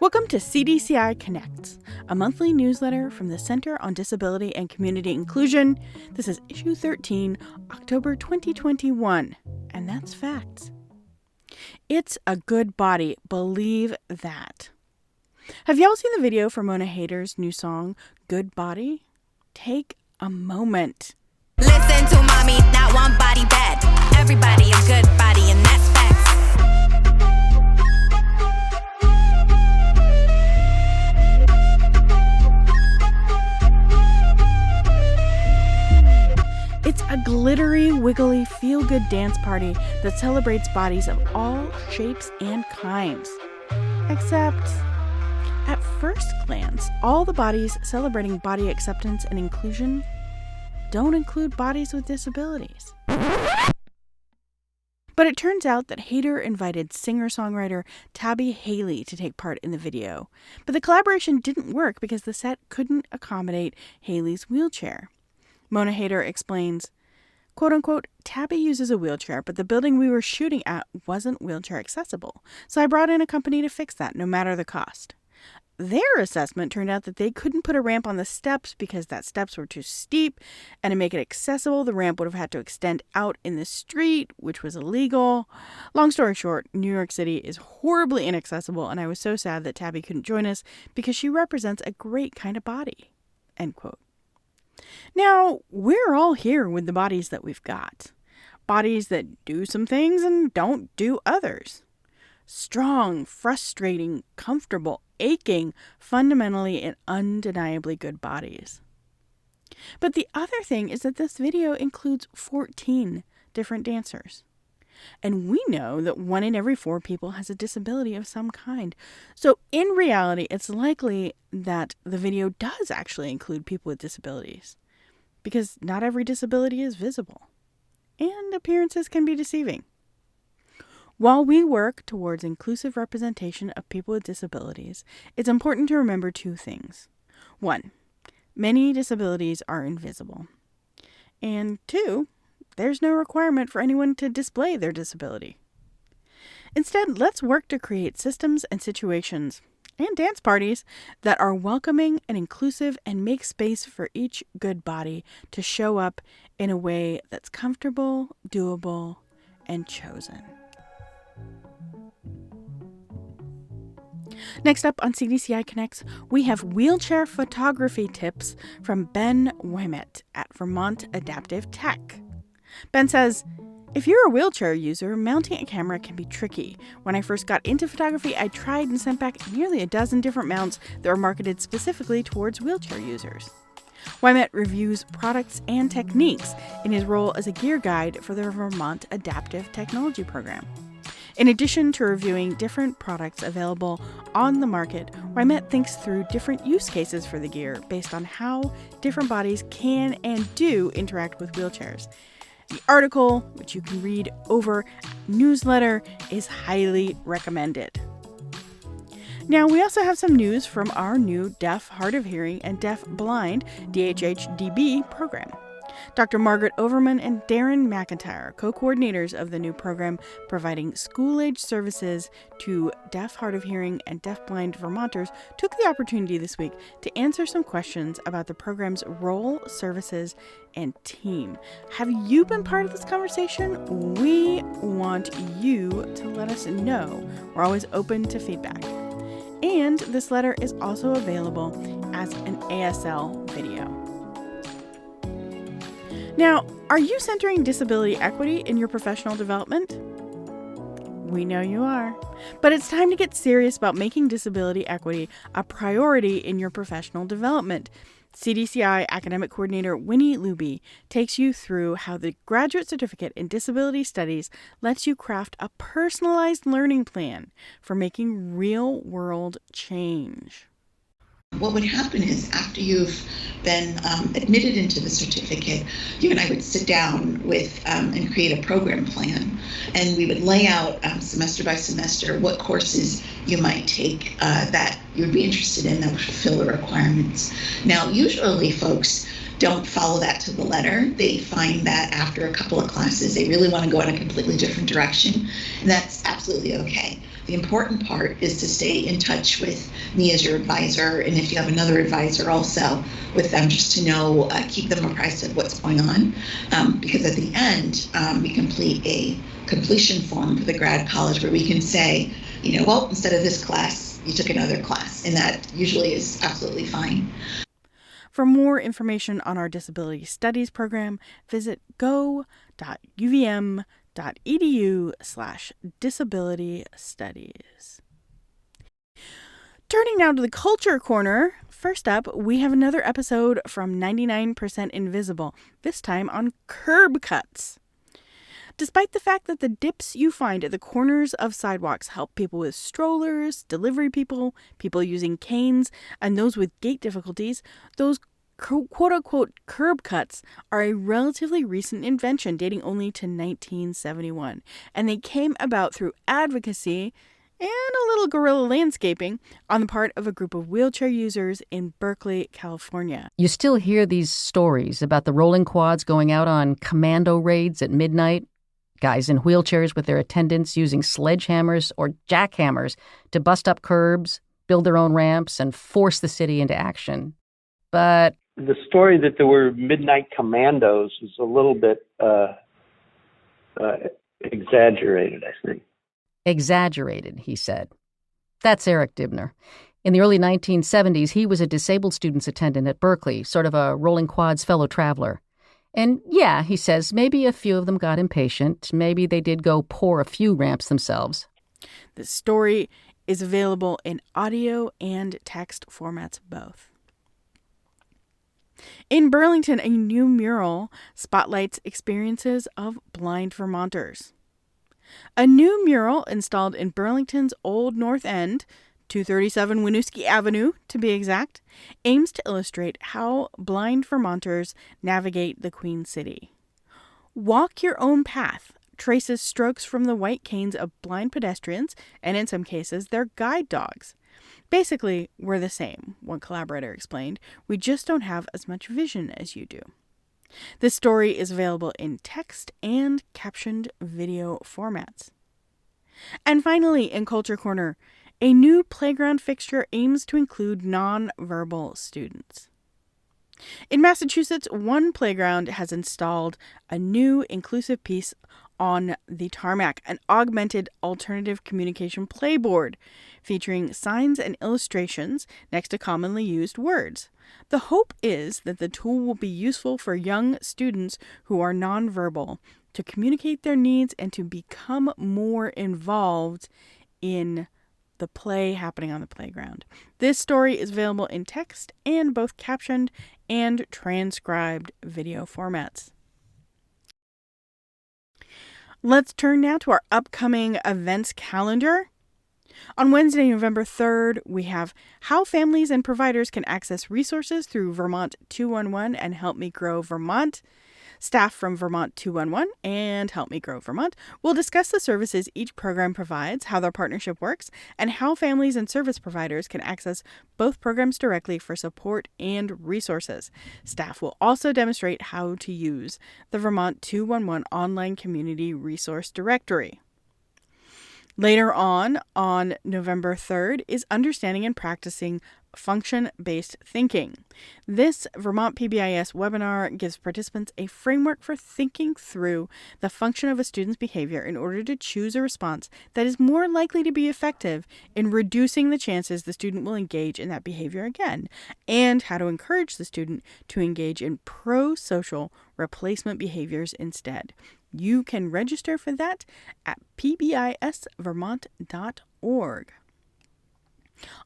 Welcome to CDCI Connects, a monthly newsletter from the Center on Disability and Community Inclusion. This is issue 13, October 2021, and that's facts. It's a good body, believe that. Have y'all seen the video for Mona Hayter's new song, Good Body? Take a moment. Listen to mommy, not one body bad. Everybody a good body, and that's facts. It's a glittery, wiggly, feel-good dance party that celebrates bodies of all shapes and kinds. Except, at first glance, all the bodies celebrating body acceptance and inclusion don't include bodies with disabilities. But it turns out that Hayter invited singer-songwriter Tabby Haley to take part in the video. But the collaboration didn't work because the set couldn't accommodate Haley's wheelchair. Mona Hayter explains, quote-unquote, Tabby uses a wheelchair, but the building we were shooting at wasn't wheelchair accessible. So I brought in a company to fix that, no matter the cost. Their assessment turned out that they couldn't put a ramp on the steps because that steps were too steep, and to make it accessible, the ramp would have had to extend out in the street, which was illegal. Long story short, New York City is horribly inaccessible, and I was so sad that Tabby couldn't join us because she represents a great kind of body, end quote. Now, we're all here with the bodies that we've got. Bodies that do some things and don't do others. Strong, frustrating, comfortable, aching, fundamentally and undeniably good bodies. But the other thing is that this video includes 14 different dancers. And we know that 1 in every 4 people has a disability of some kind. So in reality, it's likely that the video does actually include people with disabilities, because not every disability is visible, and appearances can be deceiving. While we work towards inclusive representation of people with disabilities, it's important to remember 2 things. 1, many disabilities are invisible. And 2, there's no requirement for anyone to display their disability. Instead, let's work to create systems and situations and dance parties that are welcoming and inclusive and make space for each good body to show up in a way that's comfortable, doable, and chosen. Next up on CDCI Connects, we have wheelchair photography tips from Ben Whymet at Vermont Adaptive Tech. Ben says, if you're a wheelchair user, mounting a camera can be tricky. When I first got into photography, I tried and sent back nearly a dozen different mounts that were marketed specifically towards wheelchair users. Whymet reviews products and techniques in his role as a gear guide for the Vermont Adaptive Technology Program. In addition to reviewing different products available on the market, Whymet thinks through different use cases for the gear based on how different bodies can and do interact with wheelchairs. The article, which you can read over newsletter, is highly recommended. Now, we also have some news from our new Deaf, Hard of Hearing, and Deaf Blind DHHDB program. Dr. Margaret Overman and Darren McIntyre, co-coordinators of the new program providing school-age services to deaf, hard of hearing, and deaf-blind Vermonters, took the opportunity this week to answer some questions about the program's role, services, and team. Have you been part of this conversation? We want you to let us know. We're always open to feedback. And this letter is also available as an ASL video. Now, are you centering disability equity in your professional development? We know you are. But it's time to get serious about making disability equity a priority in your professional development. CDCI Academic Coordinator Winnie Luby takes you through how the Graduate Certificate in Disability Studies lets you craft a personalized learning plan for making real-world change. What would happen is after you've been admitted into the certificate, you and I would sit down with and create a program plan, and we would lay out semester by semester what courses you might take that you would be interested in that would fulfill the requirements. Now, usually folks don't follow that to the letter. They find that after a couple of classes, they really want to go in a completely different direction, and that's absolutely okay. The important part is to stay in touch with me as your advisor, and if you have another advisor also, with them, just to know, keep them apprised of what's going on, because at the end, we complete a completion form for the grad college where we can say, well, instead of this class, you took another class, and that usually is absolutely fine. For more information on our disability studies program, visit go.uvm.edu/disability studies. Turning now to the Culture Corner, first up, we have another episode from 99% Invisible, this time on curb cuts. Despite the fact that the dips you find at the corners of sidewalks help people with strollers, delivery people, people using canes, and those with gait difficulties, those quote-unquote curb cuts are a relatively recent invention dating only to 1971, and they came about through advocacy and a little guerrilla landscaping on the part of a group of wheelchair users in Berkeley, California. You still hear these stories about the rolling quads going out on commando raids at midnight, guys in wheelchairs with their attendants using sledgehammers or jackhammers to bust up curbs, build their own ramps, and force the city into action. But the story that there were midnight commandos is a little bit exaggerated, I think. Exaggerated, he said. That's Eric Dibner. In the early 1970s, he was a disabled students attendant at Berkeley, sort of a Rolling Quads fellow traveler. And yeah, he says, maybe a few of them got impatient. Maybe they did go pour a few ramps themselves. The story is available in audio and text formats both. In Burlington, a new mural spotlights experiences of blind Vermonters. A new mural installed in Burlington's Old North End, 237 Winooski Avenue to be exact, aims to illustrate how blind Vermonters navigate the Queen City. Walk Your Own Path traces strokes from the white canes of blind pedestrians and, in some cases, their guide dogs. Basically, we're the same, one collaborator explained. We just don't have as much vision as you do. This story is available in text and captioned video formats. And finally, in Culture Corner, a new playground fixture aims to include nonverbal students. In Massachusetts, one playground has installed a new inclusive piece on the tarmac, an augmented alternative communication playboard featuring signs and illustrations next to commonly used words. The hope is that the tool will be useful for young students who are nonverbal to communicate their needs and to become more involved in the play happening on the playground. This story is available in text and both captioned and transcribed video formats. Let's turn now to our upcoming events calendar. On Wednesday, November 3rd, we have How Families and Providers Can Access Resources Through Vermont 211 and Help Me Grow Vermont. Staff from Vermont 211 and Help Me Grow Vermont will discuss the services each program provides, how their partnership works, and how families and service providers can access both programs directly for support and resources. Staff will also demonstrate how to use the Vermont 211 online community resource directory. Later on November 3rd, is Understanding and Practicing Function-Based Thinking. This Vermont PBIS webinar gives participants a framework for thinking through the function of a student's behavior in order to choose a response that is more likely to be effective in reducing the chances the student will engage in that behavior again, and how to encourage the student to engage in pro-social replacement behaviors instead. You can register for that at pbisvermont.org.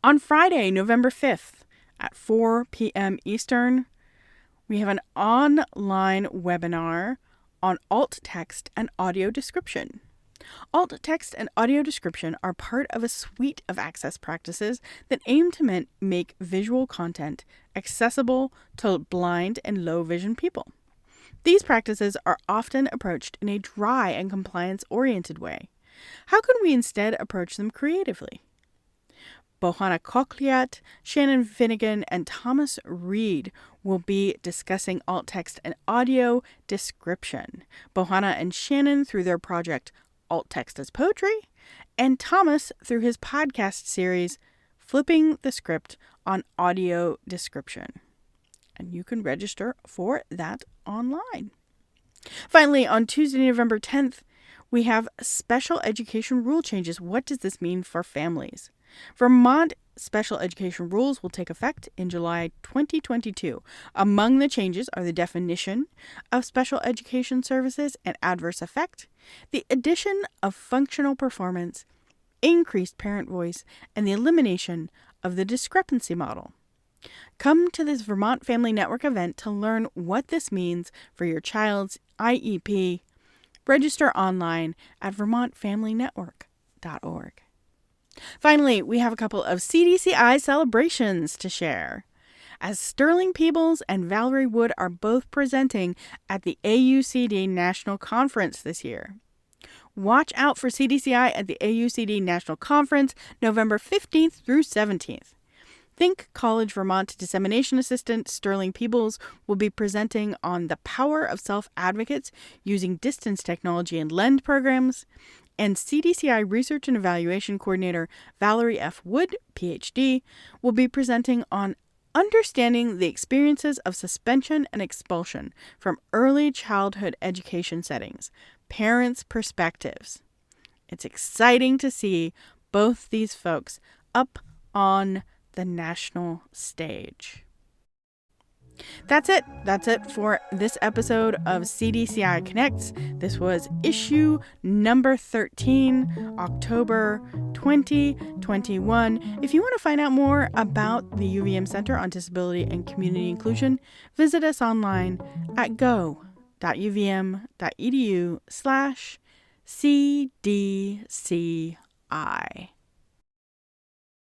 On Friday, November 5th at 4 p.m. Eastern, we have an online webinar on alt text and audio description. Alt text and audio description are part of a suite of access practices that aim to make visual content accessible to blind and low vision people. These practices are often approached in a dry and compliance-oriented way. How can we instead approach them creatively? Bohanna Cochliat, Shannon Finnegan, and Thomas Reed will be discussing alt text and audio description. Bohanna and Shannon through their project Alt Text as Poetry, and Thomas through his podcast series, Flipping the Script on Audio Description. And you can register for that online. Finally, on Tuesday, November 10th, we have special education rule changes. What does this mean for families? Vermont special education rules will take effect in July 2022. Among the changes are the definition of special education services and adverse effect, the addition of functional performance, increased parent voice, and the elimination of the discrepancy model. Come to this Vermont Family Network event to learn what this means for your child's IEP. Register online at vermontfamilynetwork.org. Finally, we have a couple of CDCI celebrations to share, as Sterling Peebles and Valerie Wood are both presenting at the AUCD National Conference this year. Watch out for CDCI at the AUCD National Conference, November 15th through 17th. Think College Vermont Dissemination Assistant Sterling Peebles will be presenting on the power of self-advocates using distance technology and LEND programs, and CDCI Research and Evaluation Coordinator Valerie F. Wood, PhD, will be presenting on understanding the experiences of suspension and expulsion from early childhood education settings, parents' perspectives. It's exciting to see both these folks up on the national stage. That's it. That's it for this episode of CDCI Connects. This was issue number 13, October 2021. If you want to find out more about the UVM Center on Disability and Community Inclusion, visit us online at go.uvm.edu/CDCI.